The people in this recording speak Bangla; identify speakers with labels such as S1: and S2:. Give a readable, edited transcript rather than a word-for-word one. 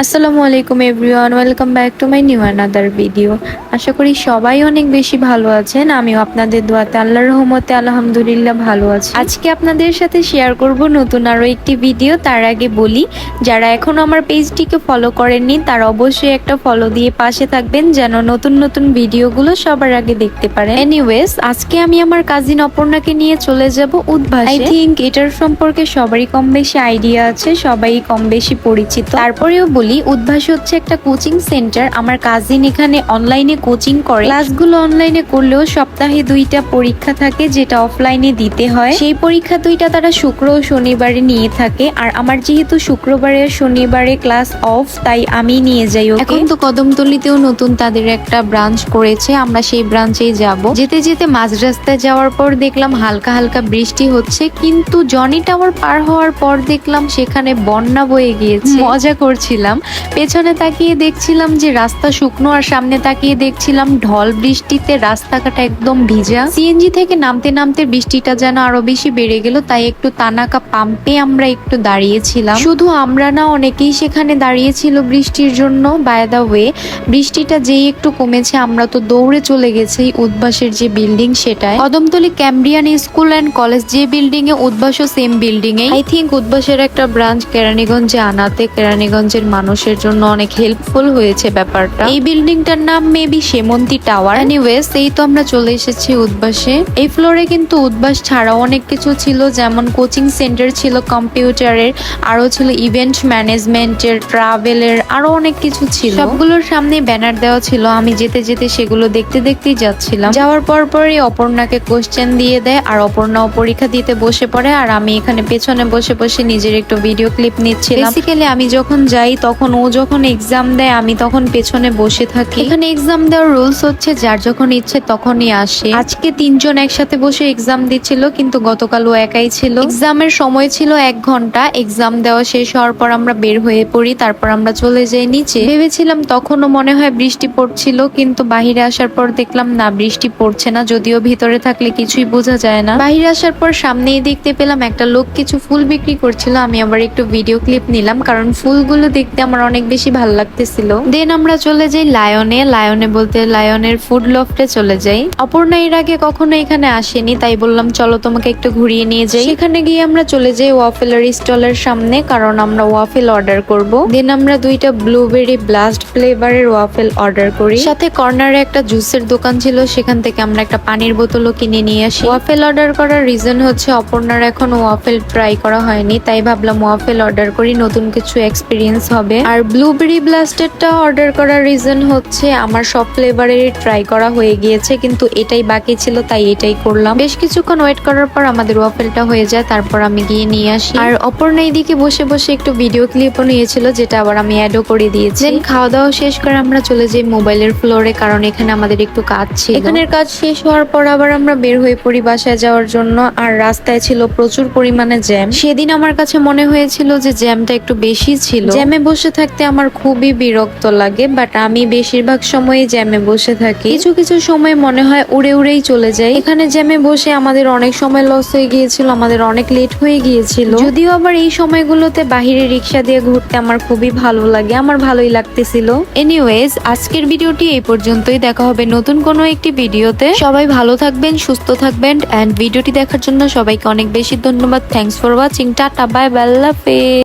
S1: আসসালামু আলাইকুম everyone, welcome back to my new another video. আশা করি সবাই অনেক বেশি ভালো আছেন। আমিও আপনাদের দোয়াতে আল্লাহর রহমতে আলহামদুলিল্লাহ ভালো আছি। আজকে আপনাদের সাথে শেয়ার করব নতুন আরো একটি ভিডিও। তার আগে বলি, যারা এখনো আমার পেজটিকে ফলো করেননি তারা অবশ্যই একটা ফলো দিয়ে পাশে থাকবেন, যেন নতুন নতুন ভিডিওগুলো সবার আগে দেখতে পারেন। এনিওয়েজ, আজকে আমি আমার কাজিন অপর্ণাকে নিয়ে চলে যাব উদ্ভাসে। আই থিঙ্ক এটার সম্পর্কে সবারই কম বেশি আইডিয়া আছে, সবাই কম বেশি পরিচিত। তারপরেও বলি, উদ্ভাস হচ্ছে একটা কোচিং সেন্টার। আমার কাজিন এখানে অনলাইনে কোচিং করে। ক্লাসগুলো অনলাইনে করলেও সপ্তাহে 2টা পরীক্ষা থাকে, যেটা অফলাইনে দিতে হয়। সেই পরীক্ষা 2টা তারা শুক্র ও শনিবারে নিয়ে থাকে। আর আমার যেহেতু শুক্রবারে শনিবারে ক্লাস অফ, তাই আমি নিয়ে যাই ওকে। এখন তো কদমতলিতেও নতুন তাদের একটা ব্রাঞ্চ করেছে, আমরা সেই ব্রাঞ্চেই যাব। যেতে যেতে মাঝ রাস্তায় যাওয়ার পর দেখলাম হালকা হালকা বৃষ্টি হচ্ছে, কিন্তু জনি টাওয়ার পার হওয়ার পর দেখলাম সেখানে বন্যা বয়ে গিয়েছে। মজা করছিলাম, পেছনে তাকিয়ে দেখছিলাম যে রাস্তা শুকনো, আর সামনে তাকিয়ে দেখছিলাম ঢল বৃষ্টিতে রাস্তাঘাট একদম ভিজা। সিএনজি থেকে নামতে নামতে বৃষ্টিটা যেন আরো বেশি বেড়ে গেল, তাই একটু তানাকা পাম্পে আমরা একটু দাঁড়িয়েছিলাম। শুধু আমরা না, অনেকেই সেখানে দাঁড়িয়েছিল বৃষ্টির জন্য। বাই দা ওয়ে, বৃষ্টিটা যেই একটু কমেছে আমরা তো দৌড়ে চলে গেছি উদ্ভাসের যে বিল্ডিং সেটায়। Kadamtali Cambrian school and college যে বিল্ডিং এ, উদ্ভাসও সেম বিল্ডিং এ। আই থিঙ্ক উদ্ভাসের একটা ব্রাঞ্চ কেরানীগঞ্জে আনাতে কেরানীগঞ্জের মানুষের জন্য অনেক হেল্পফুল হয়েছে ব্যাপারটা। এই বিল্ডিংটার নাম মেবি সেমন্তী টাওয়ার। এনিওয়েজ, এই তো আমরা চলে এসেছি উদ্ভাসে। এই ফ্লোরে কিন্তু উদ্ভাস ছাড়াও অনেক কিছু ছিল, যেমন কোচিং সেন্টার ছিল কম্পিউটারের, আরো ছিল ইভেন্ট ম্যানেজমেন্টের, ট্রাভেলের, আরো অনেক কিছু ছিল। সবগুলোর সামনে ব্যানার দেওয়া ছিল। আমি যেতে যেতে সেগুলো দেখতে দেখতেই যাচ্ছিলাম। যাওয়ার পরই অপর্ণাকে কোশ্চেন দিয়ে দেয়, আর অপর্ণাও পরীক্ষা দিতে বসে পড়ে। আর আমি এখানে পেছনে বসে বসে নিজের একটু ভিডিও ক্লিপ নিচ্ছিলাম। বেসিক্যালি আমি যখন যাই তখন ও যখন এক্সাম দেয় আমি তখন পেছনে বসে থাকি। এখানে এক্সাম দেওয়ার রুলস হচ্ছে যার যখন ইচ্ছে তখনই আসে। আজকে 3জন একসাথে বসে এক্সাম দিচ্ছিল, কিন্তু গতকাল ও একাই ছিল। এক্সামের সময় ছিল 1 ঘন্টা। এক্সাম দেওয়া শেষ হওয়ার পর আমরা বের হয়ে পড়ি, তারপর আমরা চলে যাই নিচে। ভেবেছিলাম তখনও মনে হয় বৃষ্টি পড়ছিল, কিন্তু বাহিরে আসার পর দেখলাম না, বৃষ্টি পড়ছে না। যদিও ভিতরে থাকলে কিছুই বোঝা যায় না। বাহিরে আসার পর সামনেই দেখতে পেলাম একটা লোক কিছু ফুল বিক্রি করছিল। আমি আবার একটু ভিডিও ক্লিপ নিলাম, কারণ ফুলগুলো দেখতে আমার অনেক বেশি ভালো লাগতেছিল। দেন আমরা চলে যাই লায়নে বলতে লায়নের ফুড লফটে চলে যাই। অপর্ণা এর আগে কখনো এখানে আসেনি, তাই বললাম চলো তোমাকে একটু ঘুরিয়ে নিয়ে যাই। সেখানে গিয়ে আমরা চলে যাই ওয়াফেলের স্টলের সামনে, কারণ আমরা ওয়াফেল অর্ডার করব। দেন আমরা 2টা ব্লুবেরি ব্লাস্ট ফ্লেভারের ওয়াফেল অর্ডার করি। সাথে কর্নারে একটা জুসের দোকান ছিল, সেখান থেকে আমরা একটা পানির বোতলও কিনে নিয়ে আসি। ওয়াফেল অর্ডার করার রিজন হচ্ছে অপর্ণার এখন ওয়াফেল ট্রাই করা হয়নি, তাই ভাবলাম ওয়াফেল অর্ডার করি, নতুন কিছু এক্সপিরিয়েন্স হবে। আর ব্লুবেরি ব্লাস্টেডটা অর্ডার করার রিজন হচ্ছে আমার সব ফ্লেভারেরই ট্রাই করা হয়ে গিয়েছে, কিন্তু এটাই বাকি ছিল, তাই এটাই করলাম। বেশ কিছুক্ষণ ওয়েট করার পর আমাদের ওয়াফেলটা হয়ে যায়, তারপর আমি গিয়ে নিয়ে আসি। আর অপর্ণা এইদিকে বসে বসে একটু ভিডিও ক্লিপও নিয়েছিল, যেটা আবার আমি অ্যাডও করে দিয়েছি। দেন খাওয়া দাওয়া শেষ করে আমরা চলে যাই মোবাইলের ফ্লোরে, কারণ এখানে আমাদের একটু কাজ ছিল। এখানের কাজ শেষ হওয়ার পর আবার আমরা বের হয়ে পড়ি বাসায় যাওয়ার জন্য। আর রাস্তায় ছিল প্রচুর পরিমাণে জ্যাম। সেদিন আমার কাছে মনে হয়েছিল যে জ্যামটা একটু বেশি ছিল। জ্যামে বসে থাকতে আমার খুবই বিরক্ত লাগে, বাট আমি বেশিরভাগ সময় জ্যামে বসে থাকি। কিছু কিছু সময় মনে হয় উড়ে উড়েই চলে যায়। এখানে জ্যামে বসে আমাদের অনেক সময় লস হয়ে গিয়েছিল, আমাদের অনেক লেট হয়ে গিয়েছিল। যদিও আবার এই সময়গুলোতে বাহিরে রিক্সা দিয়ে ঘুরতে আমার খুবই ভালো লাগে, আমার ভালোই লাগতেছিল। এনিওয়েজ, আজকের ভিডিওটি এই পর্যন্তই। দেখা হবে নতুন কোনো একটি ভিডিওতে। সবাই ভালো থাকবেন, সুস্থ থাকবেন, এন্ড ভিডিওটি দেখার জন্য সবাইকে অনেক বেশি ধন্যবাদ। Thanks for watching. টাটা, বাই বাই, আল্লাহ হাফেজ।